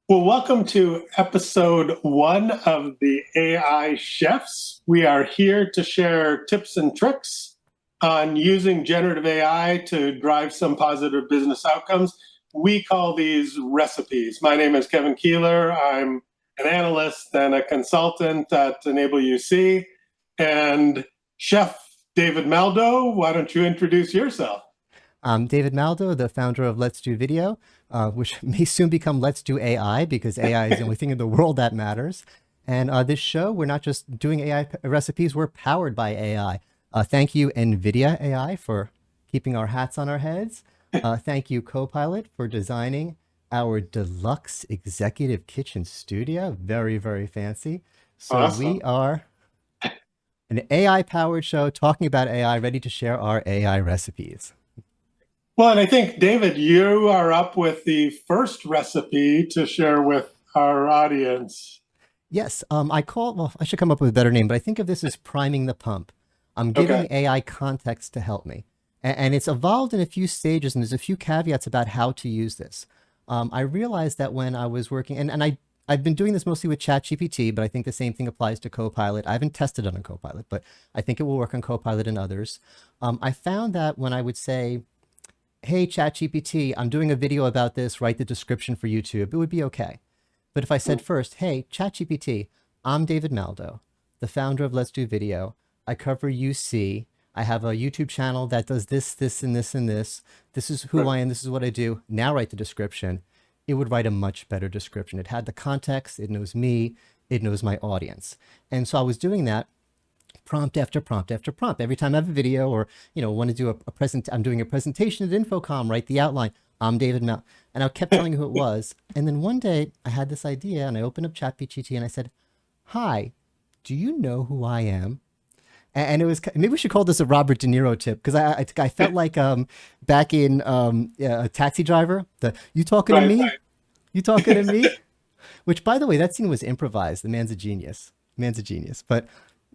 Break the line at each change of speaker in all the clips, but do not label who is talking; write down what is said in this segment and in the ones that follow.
Well, welcome to episode one of the AI Chefs. We are here to share tips and tricks on using generative AI to drive some positive business outcomes. We call these recipes. My name is Kevin Keeler. I'm an analyst and a consultant at Enable UC. And Chef David Maldo, why don't you introduce yourself?
I'm David Maldo, the founder of Let's Do Video, which may soon become Let's Do AI because AI is the only thing in the world that matters. And this show, we're not just doing AI recipes, we're powered by AI. Thank you, NVIDIA AI, for keeping our hats on our heads. Thank you, Copilot, for designing our deluxe executive kitchen studio. Very, very fancy. So we
Awesome.
are an AI powered show talking about AI, ready to share our AI recipes.
Well, and I think, David, you are up with the first recipe to share with our audience.
Yes, well, I should come up with a better name, but I think of this as priming the pump. I'm
Okay.
giving AI context to help me. And it's evolved in a few stages, and there's a few caveats about how to use this. I realized that when I was working, I've been doing this mostly with ChatGPT, but I think the same thing applies to Copilot. I haven't tested it on Copilot, but I think it will work on Copilot and others. I found that when I would say, hey, ChatGPT, I'm doing a video about this, write the description for YouTube, it would be okay. But if I said first, hey, ChatGPT, I'm David Maldo, the founder of Let's Do Video. I cover UC. I have a YouTube channel that does this, this, and this, and this. This is who
Right.
I am. This is what I do. Now write the description. It would write a much better description. It had the context. It knows me. It knows my audience. And so I was doing that prompt after prompt after prompt. Every time I have a video or, want to do a present, I'm doing a presentation at Infocom, write the outline. I'm David Mel. And I kept telling you who it was. And then one day I had this idea and I opened up ChatGPT and I said, hi, do you know who I am? And it was, maybe we should call this a Robert De Niro tip because I felt like back in a Taxi Driver, you talking to
Right.
me? You talking to me? Which, by the way, that scene was improvised. The man's a genius. Man's a genius. But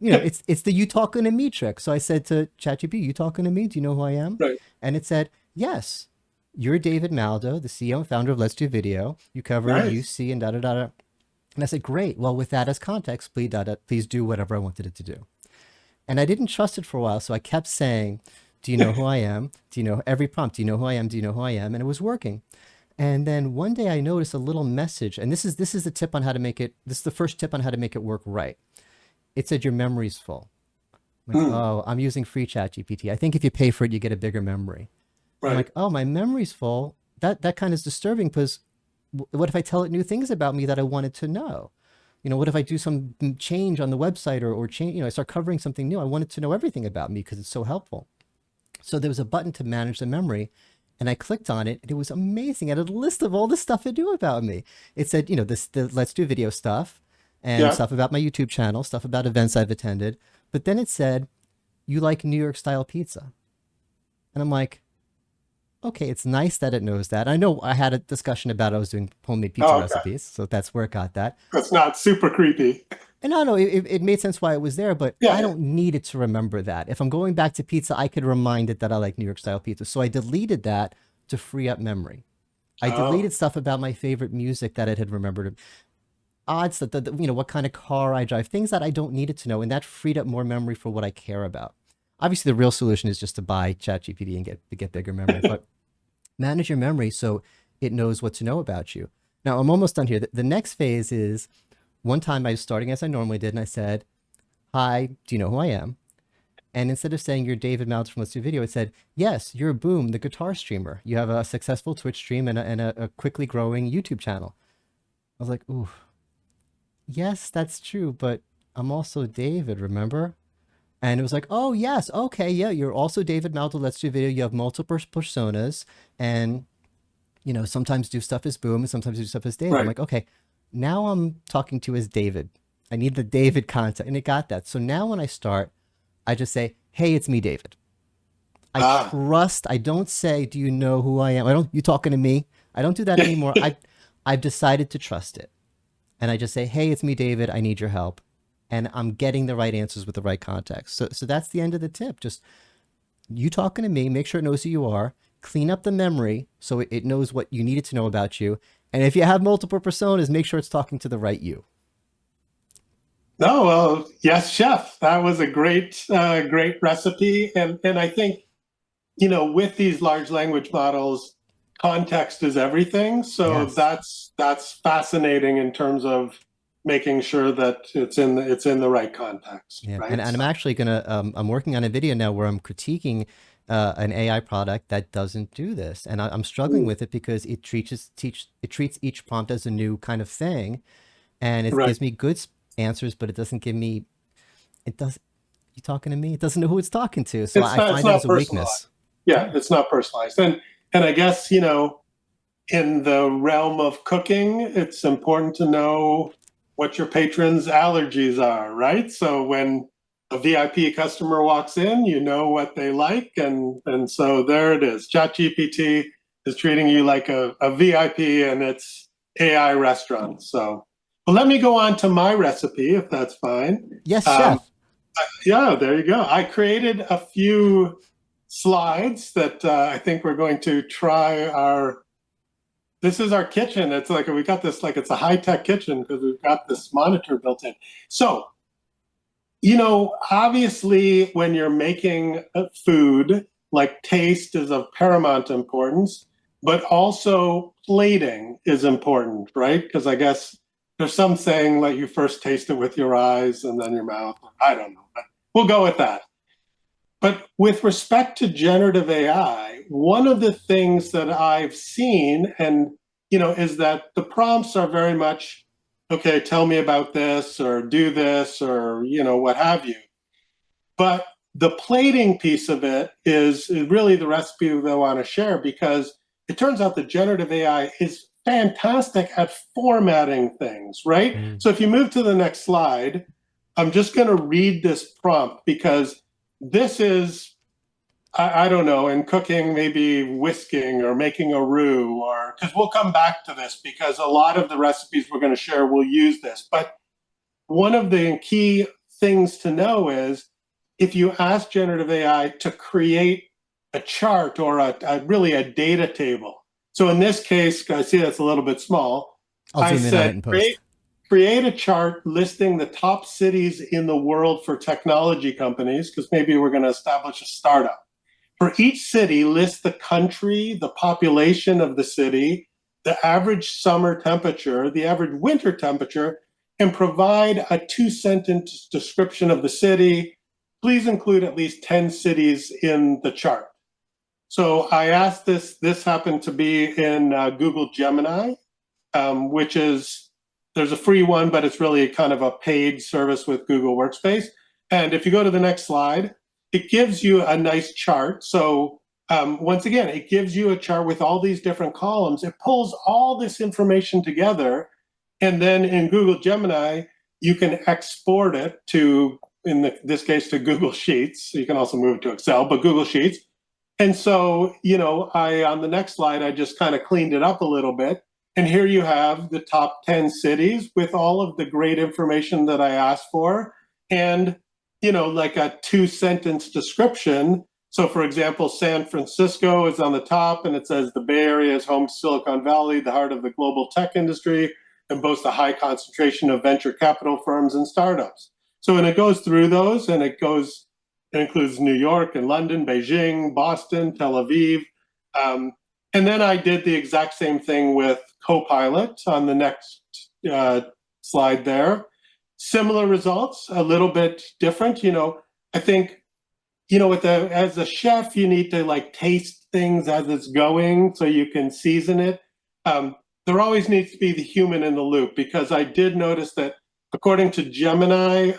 it's the you talking to me trick. So I said to ChatGPT, you talking to me? Do you know who I am?
Right.
And it said, yes, you're David Maldo, the CEO and founder of Let's Do Video. You cover
Nice.
UC and da da da. Da. And I said, great. Well, with that as context, please do whatever I wanted it to do. And I didn't trust it for a while. So I kept saying, do you know who I am? Do you know every prompt? Do you know who I am? Do you know who I am? And it was working. And then one day I noticed a little message, and this is the tip on how to make it. This is the first tip on how to make it work right. It said your memory's full. I'm like,
Mm.
oh, I'm using free chat GPT. I think if you pay for it, you get a bigger memory. And I'm
Right.
like, oh, my memory's full. That kind of is disturbing because what if I tell it new things about me that I wanted to know? What if I do some change on the website or change, I start covering something new. I wanted to know everything about me because it's so helpful. So there was a button to manage the memory and I clicked on it and it was amazing. It had a list of all the stuff it knew about me. It said, the Let's Do Video stuff and
Yeah.
stuff about my YouTube channel, stuff about events I've attended. But then it said, you like New York style pizza. And I'm like, okay, it's nice that it knows that. I know I had a discussion about I was doing homemade pizza
Oh, okay.
recipes, so that's where it got that.
That's not super creepy.
And no, it made sense why it was there, but
Yeah.
I
Yeah.
don't need it to remember that. If I'm going back to pizza, I could remind it that I like New York style pizza. So I deleted that to free up memory. I
Oh.
deleted stuff about my favorite music that it had remembered, odds that what kind of car I drive, things that I don't need it to know, and that freed up more memory for what I care about. Obviously, the real solution is just to buy ChatGPT and get bigger memory, but manage your memory so it knows what to know about you. Now, I'm almost done here. The next phase is one time I was starting as I normally did, and I said, hi, do you know who I am? And instead of saying you're David Mounts from Let's Do Video, it said, yes, you're Boom, the guitar streamer. You have a successful Twitch stream and a quickly growing YouTube channel. I was like, ooh, yes, that's true, but I'm also David, remember? And it was like, oh, yes, okay, yeah, you're also David Maldo, Let's Do Video. You have multiple personas, and sometimes do stuff as Boom and sometimes do stuff as David. I'm
Right.
like, okay, now I'm talking to as David. I need the David content, and it got that. So now when I start, I just say, hey, it's me, David.
Ah.
I don't say, do you know who I am? You talking to me? I don't do that anymore. I've decided to trust it. And I just say, hey, it's me, David. I need your help. And I'm getting the right answers with the right context. So that's the end of the tip. Just you talking to me, make sure it knows who you are, clean up the memory so it knows what you needed to know about you, And if you have multiple personas, make sure it's talking to the right you.
No, well, yes, chef. That was a great recipe, and I think with these large language models, context is everything. So
Yes.
that's fascinating in terms of making sure that it's in the right context,
Yeah, and
right?
I'm
So
actually gonna I'm working on a video now where I'm critiquing an AI product that doesn't do this, and I'm struggling with it because it treats each prompt as a new kind of thing, and it
right.
gives me good answers, but it doesn't give me it does you talking to me? It doesn't know who it's talking to, so I
It's
find that as
not
a
personalized.
weakness.
Yeah,
Yeah.
it's not personalized. And I guess, in the realm of cooking, it's important to know what your patrons' allergies are, right? So when a VIP customer walks in, you know what they like, and so there it is. ChatGPT is treating you like a VIP, and it's AI restaurant. So, well, let me go on to my recipe, if that's fine.
Yes,
Um,
chef.
yeah, there you go. I created a few slides that I think we're going to try our this is our kitchen. It's like we got this like it's a high tech kitchen because we've got this monitor built in. So, obviously, when you're making food, like taste is of paramount importance, but also plating is important, right? Because I guess there's some saying like you first taste it with your eyes and then your mouth. I don't know, but we'll go with that. But with respect to generative AI, one of the things that I've seen is that the prompts are very much, okay, tell me about this or do this or, what have you. But the plating piece of it is really the recipe that I want to share because it turns out that generative AI is fantastic at formatting things, right?
Mm.
So if you move to the next slide, I'm just going to read this prompt because this is I don't know, in cooking, maybe whisking or making a roux, or because we'll come back to this because a lot of the recipes we're going to share will use this. But one of the key things to know is if you ask generative AI to create a chart or really a data table. So in this case, I see that's a little bit small.
I'll
I
zoom in on it
said,
in post.
create a chart listing the top cities in the world for technology companies, because maybe we're going to establish a startup. For each city, list the country, the population of the city, the average summer temperature, the average winter temperature, and provide a 2 sentence description of the city. Please include at least 10 cities in the chart. So I asked this happened to be in Google Gemini, which is, there's a free one, but it's really kind of a paid service with Google Workspace. And if you go to the next slide, it gives you a nice chart. So once again, it gives you a chart with all these different columns. It pulls all this information together. And then in Google Gemini, you can export it to, this case, to Google Sheets. You can also move it to Excel, but Google Sheets. And so, on the next slide, I just kind of cleaned it up a little bit. And here you have the top 10 cities with all of the great information that I asked for. And, like a 2 sentence description. So, for example, San Francisco is on the top, and it says the Bay Area is home to Silicon Valley, the heart of the global tech industry, and boasts a high concentration of venture capital firms and startups. So, when it goes through those, and it includes New York and London, Beijing, Boston, Tel Aviv. Um, and then I did the exact same thing with Copilot on the next slide there. Similar results, a little bit different. I think, as a chef, you need to like taste things as it's going so you can season it. There always needs to be the human in the loop because I did notice that according to Gemini,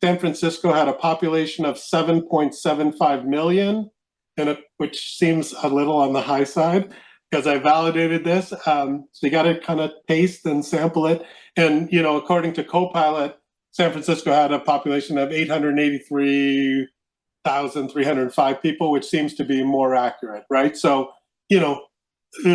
San Francisco had a population of 7.75 million, which seems a little on the high side because I validated this. So you got to kind of taste and sample it. And, according to Copilot, San Francisco had a population of 883,305 people, which seems to be more accurate, right? So,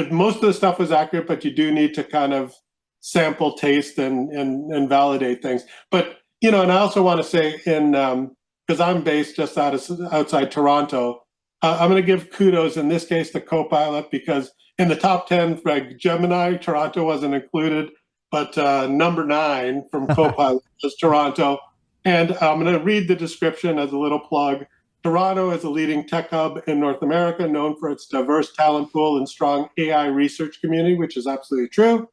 most of the stuff was accurate, but you do need to kind of sample, taste, and validate things. But and I also want to say, because I'm based just outside Toronto, I'm going to give kudos in this case to Copilot because in the top 10, like Gemini, Toronto wasn't included, but number 9 from Copilot was Toronto. And I'm going to read the description as a little plug. Toronto is a leading tech hub in North America, known for its diverse talent pool and strong AI research community, which is absolutely true.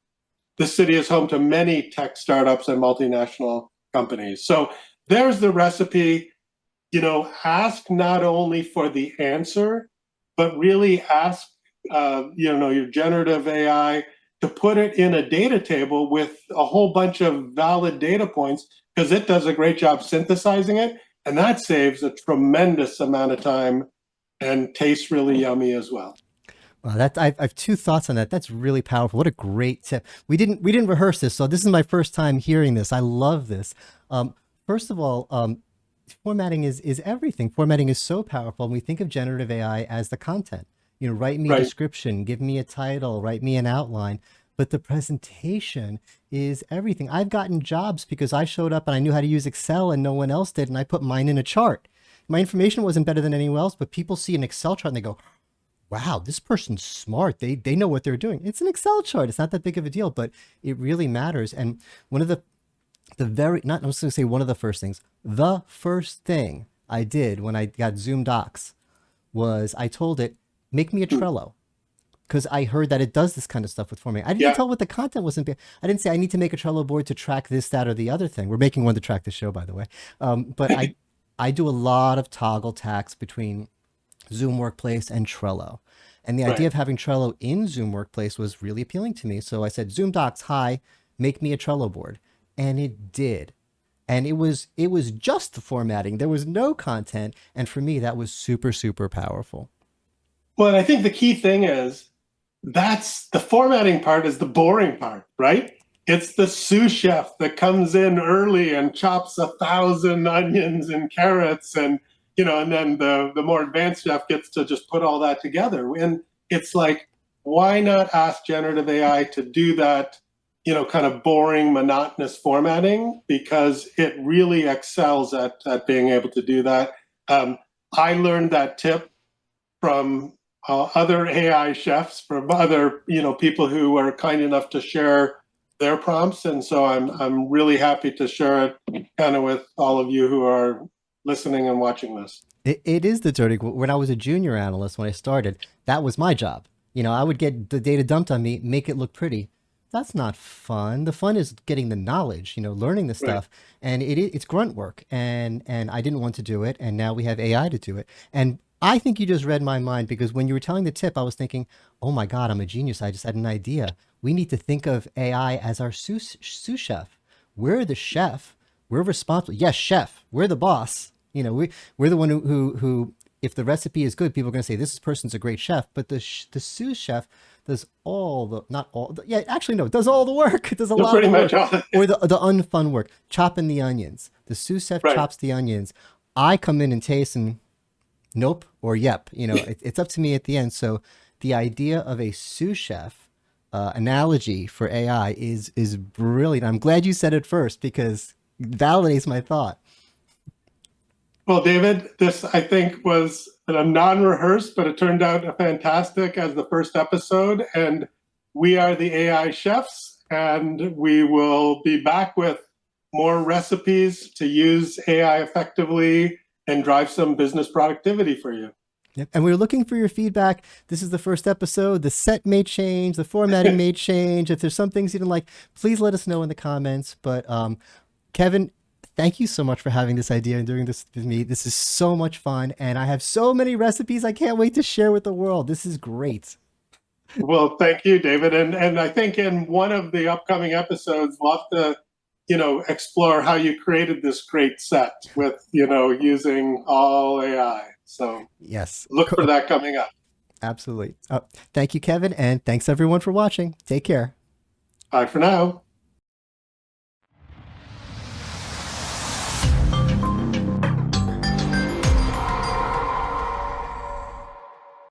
The city is home to many tech startups and multinational companies. So there's the recipe. Ask not only for the answer, but really ask, your generative AI to put it in a data table with a whole bunch of valid data points, because it does a great job synthesizing it. And that saves a tremendous amount of time and tastes really yummy as well.
Well, I have two thoughts on that. That's really powerful. What a great tip. We didn't rehearse this, so this is my first time hearing this. I love this. First of all, formatting is everything. Formatting is so powerful. And we think of generative AI as the content. Write me a
Right.
description, give me a title, write me an outline. But the presentation is everything. I've gotten jobs because I showed up and I knew how to use Excel and no one else did, and I put mine in a chart. My information wasn't better than anyone else, but people see an Excel chart and they go, wow, this person's smart. They know what they're doing. It's an Excel chart. It's not that big of a deal, but it really matters. And one of the very not I was going to say one of the first things. The first thing I did when I got Zoom Docs was I told it, make me a Trello. Because I heard that it does this kind of stuff with formatting. I didn't
Yeah.
tell what the content was. I didn't say I need to make a Trello board to track this, that, or the other thing. We're making one to track the show, by the way. But I do a lot of toggle tags between Zoom Workplace and Trello. And the idea
Right.
of having Trello in Zoom Workplace was really appealing to me. So I said, Zoom Docs, hi, make me a Trello board. And it did. And it was just the formatting. There was no content. And for me, that was super, super powerful.
Well, and I think the key thing is that's the formatting part is the boring part, right? It's the sous chef that comes in early and chops 1,000 onions and carrots, and then the more advanced chef gets to just put all that together. And it's like, why not ask generative AI to do that, kind of boring, monotonous formatting, because it really excels at being able to do that. I learned that tip from other AI chefs, from other people who were kind enough to share their prompts, and so I'm really happy to share it kind of with all of you who are listening and watching this.
It is the dirty. When I was a junior analyst, when I started, that was my job. I would get the data dumped on me, make it look pretty. That's not fun. The fun is getting the knowledge, learning the
Right.
stuff, and it's grunt work. And I didn't want to do it, and now we have AI to do it. And I think you just read my mind because when you were telling the tip, I was thinking, oh my God, I'm a genius. I just had an idea. We need to think of AI as our sous chef. We're the chef. We're responsible. Yes, chef. We're the boss. We're the one who if the recipe is good, people are going to say this person's a great chef. But the sous chef does all the not all the, yeah actually no does all the work. It does a
They're
lot of
pretty
the
much
work,
all.
or the unfun work, chopping the onions. The sous chef
Right.
chops the onions. I come in and taste and nope or yep. It's up to me at the end. So the idea of a sous chef analogy for AI is brilliant. I'm glad you said it first because it validates my thought.
Well, David, this I think was a non-rehearsed, but it turned out fantastic as the first episode. And we are the AI chefs, and we will be back with more recipes to use AI effectively and drive some business productivity for you.
Yep. And we are looking for your feedback. This is the first episode. The set may change, the formatting may change. If there's some things you didn't like, please let us know in the comments. But Kevin, thank you so much for having this idea and doing this with me. This is so much fun. And I have so many recipes I can't wait to share with the world. This is great.
Well, thank you, David. And I think in one of the upcoming episodes, we'll have to, explore how you created this great set with, using all AI. So
Yes,
look for that coming up.
absolutely. Thank you, Kevin. And thanks everyone for watching. Take care.
Bye for now.